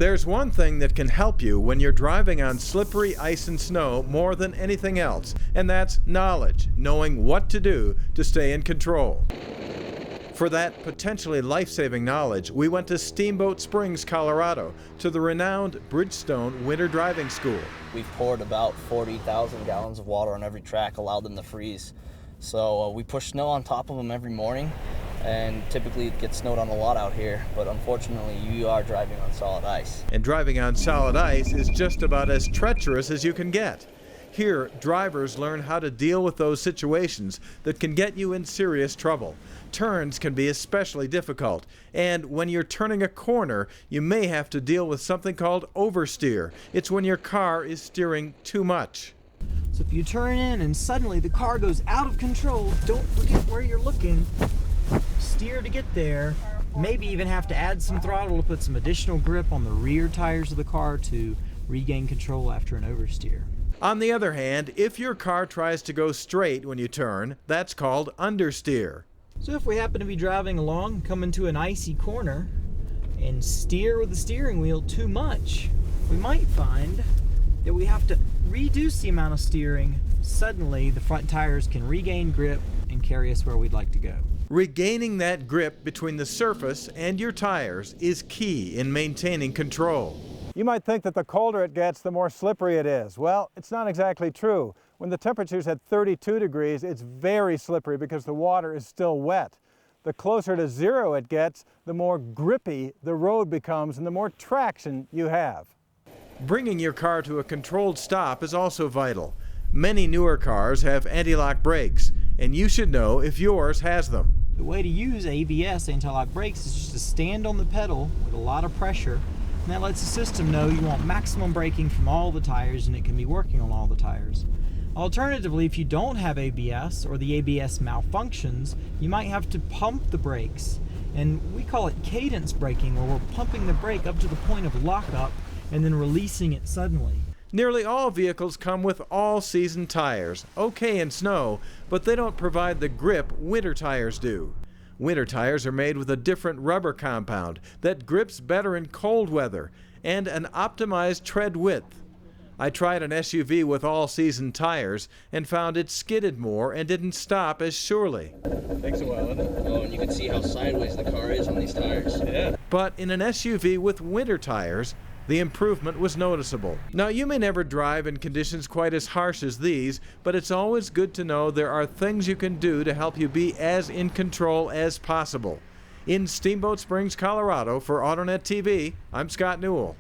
There's one thing that can help you when you're driving on slippery ice and snow more than anything else, and that's knowledge, knowing what to do to stay in control. For that potentially life-saving knowledge, we went to Steamboat Springs, Colorado, to the renowned Bridgestone WInter Driving School. We've poured about 40,000 gallons of water on every track, allowed them to freeze. So we push snow on top of them every morning, and typically it gets snowed on a lot out here, but unfortunately you are driving on solid ice. And driving on solid ice is just about as treacherous as you can get. Here, drivers learn how to deal with those situations that can get you in serious trouble. Turns can be especially difficult, and when you're turning a corner, you may have to deal with something called oversteer. It's when your car is steering too much. So if you turn in and suddenly the car goes out of control, don't forget where you're looking. Steer to get there. Maybe even have to add some throttle to put some additional grip on the rear tires of the car to regain control after an oversteer. On the other hand, if your car tries to go straight when you turn, that's called understeer. So if we happen to be driving along, come into an icy corner, and steer with the steering wheel too much, we might find that we have to reduce the amount of steering. Suddenly, the front tires can regain grip and carry us where we'd like to go. Regaining that grip between the surface and your tires is key in maintaining control. You might think that the colder it gets, the more slippery it is. Well, it's not exactly true. When the temperature's at 32 degrees, it's very slippery because the water is still wet. The closer to zero it gets, the more grippy the road becomes and the more traction you have. Bringing your car to a controlled stop is also vital. Many newer cars have anti-lock brakes, and you should know if yours has them. The way to use ABS, anti-lock brakes, is just to stand on the pedal with a lot of pressure, and that lets the system know you want maximum braking from all the tires, and it can be working on all the tires. Alternatively, if you don't have ABS or the ABS malfunctions, you might have to pump the brakes. And we call it cadence braking, where we're pumping the brake up to the point of lockup and then releasing it suddenly. Nearly all vehicles come with all-season tires, okay in snow, but they don't provide the grip winter tires do. Winter tires are made with a different rubber compound that grips better in cold weather and an optimized tread width. I tried an SUV with all-season tires and found it skidded more and didn't stop as surely. Takes a while, doesn't it? Oh, and you can see how sideways the car is on these tires. Yeah. But in an SUV with winter tires, the improvement was noticeable. Now, you may never drive in conditions quite as harsh as these, but it's always good to know there are things you can do to help you be as in control as possible. In Steamboat Springs, Colorado, for AutoNetTV, I'm Scott Newell.